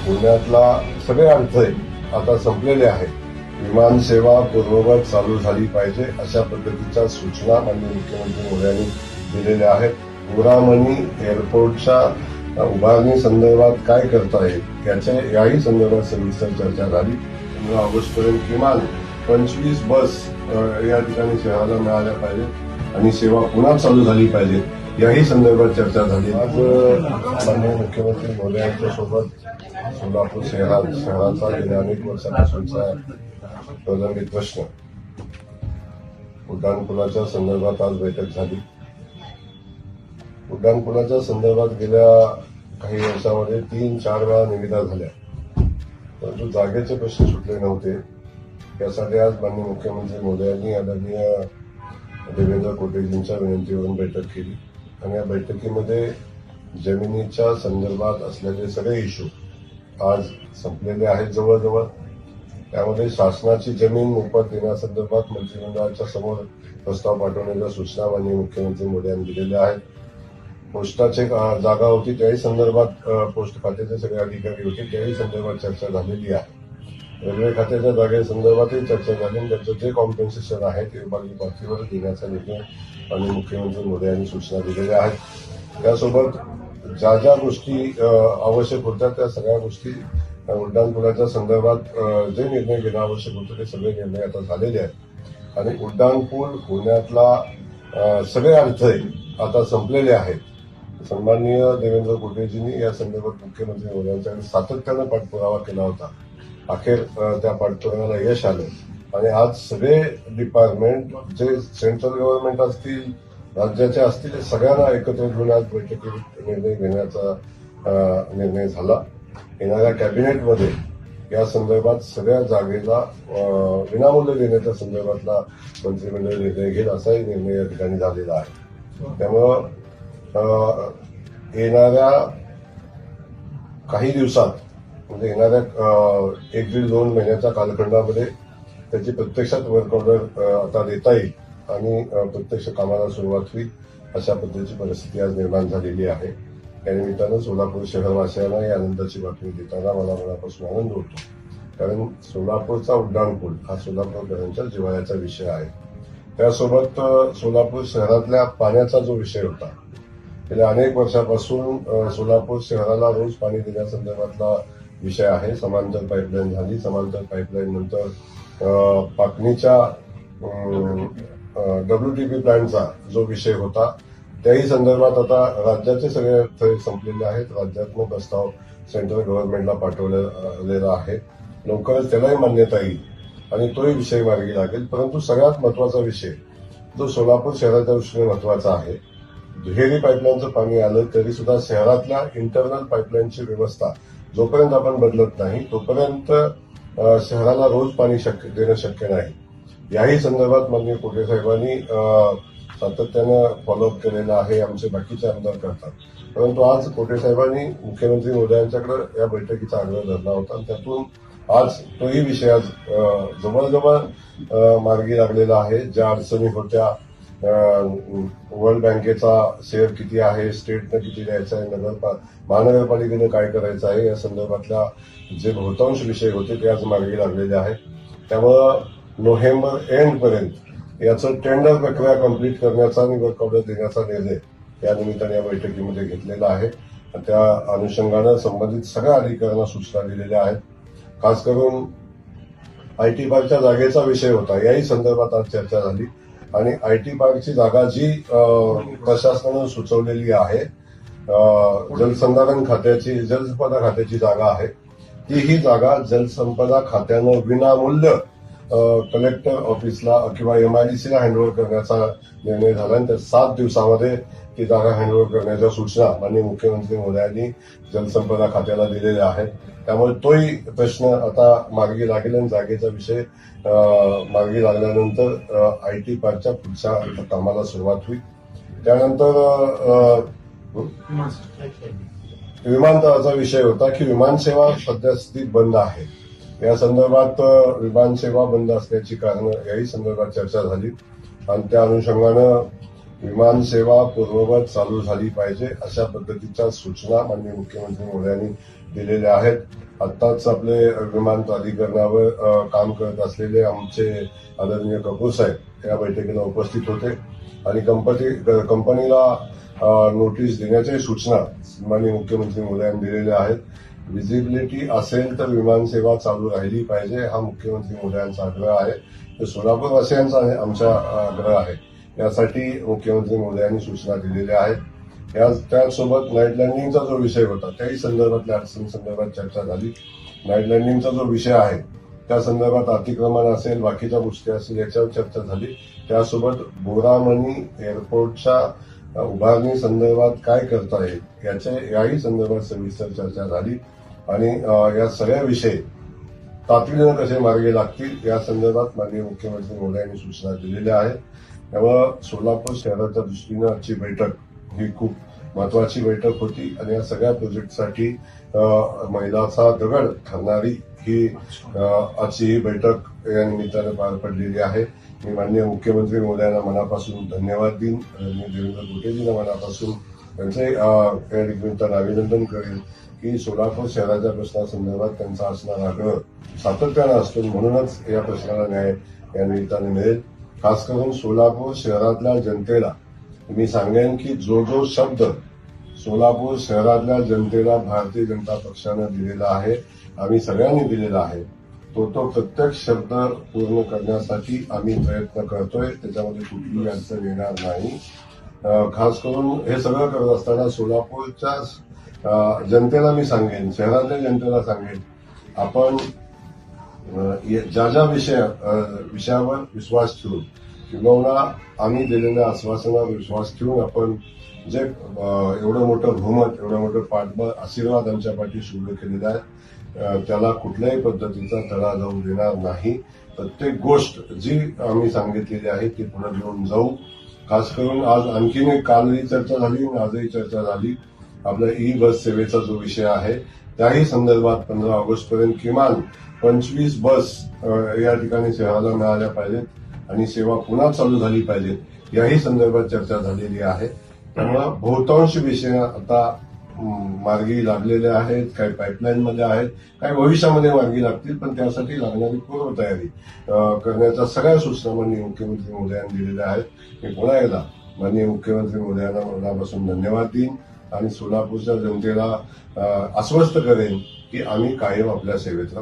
पुण्यातला सगळे अडथळे आता संपलेले आहेत. विमान सेवा पूर्ववत चालू झाली पाहिजे अशा पद्धतीच्या सूचना माननीय मुख्यमंत्री मोदयांनी दिलेल्या आहेत. उरामणी एअरपोर्टच्या उभारणी संदर्भात काय करता येईल याही संदर्भात सविस्तर चर्चा झाली. 15 ऑगस्टपर्यंत किमान 25 बस या ठिकाणी शहराला मिळाल्या पाहिजेत आणि सेवा पुन्हा चालू झाली पाहिजे याही संदर्भात चर्चा झाली. आज माननीय मुख्यमंत्री मोदयांच्या सोबत सोलापूर शहराचा गेल्या अनेक वर्षापासूनचा प्रलंबित प्रश्न उड्डाणपुलाच्या संदर्भात आज बैठक झाली. उड्डाणपुलाच्या संदर्भात गेल्या काही वर्षामध्ये 3-4 वेळा निविदा झाल्या, परंतु जागेचे प्रश्न सुटले नव्हते. यासाठी आज माननीय मुख्यमंत्री मोदयांनी आदरणीय देवेंद्र कोटेजींच्या विनंतीवरून बैठक केली आणि या बैठकीमध्ये जमिनीच्या संदर्भात असलेले सगळे इश्यू आज संपलेले आहेत जवळजवळ. त्यामध्ये शासनाची जमीन मोफत देण्यासंदर्भात मंत्रिमंडळाच्या समोर प्रस्ताव पाठवण्याच्या सूचना माननीय मुख्यमंत्री मोदी यांनी दिलेल्या आहेत. पोस्टाची जागा होती त्याही संदर्भात पोस्ट खात्याचे सगळे अधिकारी होते त्याही संदर्भात चर्चा झालेली आहे. रेल्वे खात्याच्या जागेसंदर्भातही चर्चा झाली आणि त्याचं जे कॉम्पेन्सेशन आहे ते विभागीय पातळीवर देण्याचा निर्णय माननीय मुख्यमंत्री मोदी यांनी सूचना दिलेल्या आहेत. त्यासोबत ज्या ज्या गोष्टी आवश्यक होत्या त्या सगळ्या गोष्टी उड्डाणपुलाच्या संदर्भात जे निर्णय घेणं आवश्यक होतं ते सगळे निर्णय आता झालेले आहेत आणि उड्डाणपूल होण्यातला सगळे अडथळे आता संपलेले आहेत. सन्माननीय देवेंद्र कोटेजींनी या संदर्भात मुख्यमंत्री मोदयांच्याकडे सातत्यानं पाठपुरावा केला होता. अखेर त्या पाठपुराव्याला यश आलं आणि आज सगळे डिपार्टमेंट जे सेंट्रल गव्हर्नमेंट असतील राज्याचे असतील सगळ्यांना एकत्र घेऊन आज बैठकीत निर्णय घेण्याचा निर्णय झाला. येणाऱ्या कॅबिनेटमध्ये या संदर्भात सगळ्या जागेला विनामूल्य देण्याच्या संदर्भातला मंत्रिमंडळ निर्णय घेईल असाही निर्णय या ठिकाणी झालेला आहे. त्यामुळं येणाऱ्या काही दिवसात म्हणजे येणाऱ्या 1-1.5-2 महिन्याच्या कालखंडामध्ये त्याची प्रत्यक्षात वर्क ऑर्डर आता देता येईल आणि प्रत्यक्ष कामाला सुरुवात होईल अशा पद्धतीची परिस्थिती आज निर्माण झालेली आहे. या निमित्तानं सोलापूर शहरवासियांना ही आनंदाची बातमी देताना मला मनापासून आनंद होतो, कारण सोलापूरचा उड्डाणपूल हा सोलापूरकरांच्या जिव्हाळ्याचा विषय आहे. त्यासोबत सोलापूर शहरातल्या पाण्याचा जो विषय होता गेल्या अनेक वर्षापासून सोलापूर शहराला रोज पाणी देण्यासंदर्भातला विषय आहे. समांतर पाईपलाईन झाली, समांतर पाईपलाईन नंतर पाटणीच्या WTP प्लॅन्टचा जो विषय होता त्याही संदर्भात आता राज्याचे सगळे अडथळे संपलेले आहेत. राज्यातनं प्रस्ताव सेंट्रल गव्हर्नमेंटला पाठवलेला आहे. लवकरच त्यालाही मान्यता येईल आणि तोही विषय मार्गी लागेल. परंतु सगळ्यात महत्वाचा विषय जो सोलापूर शहराच्या दृष्टीने महत्वाचा आहे, दुहेरी पाईपलाईनचं पाणी आलं तरी सुद्धा शहरातल्या इंटरनल पाईपलाईनची व्यवस्था जोपर्यंत आपण बदलत नाही तोपर्यंत शहराला रोज पाणी देणं शक्य नाही. याही संदर्भात माननीय कोटे साहेबांनी सातत्यानं फॉलोअप केलेला आहे. आमचे बाकीचे आमदार करतात, परंतु आज कोटे साहेबांनी मुख्यमंत्री मोदयांच्याकडे या बैठकीचा आग्रह धरला होता आणि त्यातून आज तोही विषय आज जवळजवळ मार्गी लागलेला आहे. ज्या अडचणी होत्या, वर्ल्ड बँकेचा शेअर किती आहे, स्टेटनं किती द्यायचा आहे, महानगरपालिकेनं काय करायचं आहे या संदर्भातल्या जे बहुतांश विषय होते ते आज मार्गी लागलेले आहेत. त्यामुळं नोव्हेंबर एंडपर्यंत याचं टेंडर प्रक्रिया कंप्लीट करण्याचा आणि वर्क ऑर्डर देण्याचा निर्णय या निमित्ताने या बैठकीमध्ये घेतलेला आहे. त्या अनुषंगानं संबंधित सगळ्या अधिकाऱ्यांना सूचना दिलेल्या आहेत. खास करून IT पार्कच्या जागेचा विषय होता, याही संदर्भात आज चर्चा झाली आणि IT पार्कची जागा जी प्रशासनानं सुचवलेली आहे जलसंधारण खात्याची जलसंपदा खात्याची जागा आहे, ती ही जागा जलसंपदा खात्यानं विनामूल्य कलेक्टर ऑफिसला किंवा MIDCला हँडओव्हर करण्याचा निर्णय झाला आणि त्या 7 दिवसामध्ये ती जागा हँडओव्हर करण्याच्या सूचना माननीय मुख्यमंत्री मोदयांनी जलसंपदा खात्याला दिलेल्या आहेत. त्यामुळे तोही प्रश्न आता मार्गी लागेल आणि जागेचा विषय मार्गी लागल्यानंतर IT पार्कच्या पुढच्या कामाला सुरुवात होईल. त्यानंतर विमानतळाचा विषय होता की विमानसेवा सध्यास्थितीत बंद आहे. या संदर्भात विमानसेवा बंद असल्याची कारणं याही संदर्भात चर्चा झाली आणि त्या अनुषंगानं विमानसेवा पूर्ववत चालू झाली पाहिजे अशा पद्धतीच्या सूचना माननीय मुख्यमंत्री मोदी यांनी दिलेल्या आहेत. आत्ताच आपले विमान प्राधिकरणावर काम करत असलेले आमचे आदरणीय कपूर साहेब या बैठकीला उपस्थित होते आणि कंपनीला नोटीस देण्याच्या सूचना माननीय मुख्यमंत्री महोदयांनी दिलेल्या आहेत. व्हिजिबिलिटी असेल तर विमानसेवा चालू राहिली पाहिजे हा मुख्यमंत्री महोदयांचा आग्रह आहे. तर सोलापूरवासियांचा आमचा आग्रह आहे. यासाठी मुख्यमंत्री महोदयांनी सूचना दिलेल्या आहेत. त्याचसोबत नाईट लँडिंगचा जो विषय होता त्याही संदर्भातल्या अडचणींसंदर्भात चर्चा झाली. नाईट लँडिंगचा जो विषय आहे त्या संदर्भात अतिक्रमण असेल, बाकीच्या गोष्टी असतील याच्यावर चर्चा झाली. त्यासोबत बोरामणी एअरपोर्टच्या उभारणी संदर्भात काय करता येईल याही संदर्भात सविस्तर चर्चा झाली आणि या सगळ्या विषय तातडीनं कसे मार्गी लागतील या संदर्भात माननीय मुख्यमंत्री महोदयांनी सूचना दिलेल्या आहेत. त्यामुळं सोलापूर शहराच्या दृष्टीनं आजची बैठक ही खूप महत्वाची बैठक होती आणि या सगळ्या प्रोजेक्टसाठी मैलाचा दगड ठरणारी ही आजची ही बैठक या निमित्तानं पार पडलेली आहे. मी माननीय मुख्यमंत्री महोदयांना मनापासून धन्यवाद देईन. मी देवेंद्र कुटेजींना मनापासून त्यांचे या निमित्तानं अभिनंदन करेन की सोलापूर शहराच्या प्रश्नासंदर्भात त्यांचा असणारा आग्रह सातत्यानं असतो, म्हणूनच या प्रश्नाला न्याय या निमित्तानं मिळेल. खास करून सोलापूर शहरातल्या जनतेला मी सांगेन की जो शब्द सोलापूर शहरातल्या जनतेला भारतीय जनता पक्षानं दिलेला आहे, आम्ही सगळ्यांनी दिलेला आहे, तो प्रत्येक शब्द पूर्ण करण्यासाठी आम्ही प्रयत्न करतोय. त्याच्यामध्ये कुठलीही अडचण येणार नाही. खास करून हे सगळं करत असताना सोलापूरच्या जनतेला मी सांगेन, शहरातल्या जनतेला सांगेन, आपण ज्या विषयावर विश्वास ठेवून किंवा आम्ही दिलेल्या आश्वासनावर विश्वास ठेवून आपण जे एवढं मोठं बहुमत, एवढं मोठं पाठबळ, आशीर्वाद आमच्या पाठीशी उभे केलेला आहे, त्याला कुठल्याही पद्धतीचा तडा जाऊ देणार नाही. प्रत्येक गोष्ट जी आम्ही सांगितलेली आहे ती पुढे घेऊन जाऊ. खास करून आज आणखीन एक कालही चर्चा झाली आणि आजही चर्चा झाली. आपल्या ई बस सेवेचा जो विषय आहे त्याही संदर्भात 15 ऑगस्टपर्यंत किमान 25 बस या ठिकाणी शहराला मिळाल्या पाहिजेत आणि सेवा पुन्हा चालू झाली पाहिजे याही संदर्भात चर्चा झालेली आहे. त्यामुळं बहुतांश विषय आता मार्गी लागलेले आहेत, काही पाईपलाईनमध्ये आहेत, काही भविष्यामध्ये मार्गी लागतील, पण त्यासाठी लागणारी पूर्वतयारी करण्याच्या सगळ्या सूचना माननीय मुख्यमंत्री महोदयांनी दिलेल्या आहेत. मी पुन्हा एकदा माननीय मुख्यमंत्री महोदयांना मनापासून धन्यवाद देईन आणि सोलापूरच्या जनतेला आश्वस्त करेन की आम्ही कायम आपल्या सेवेत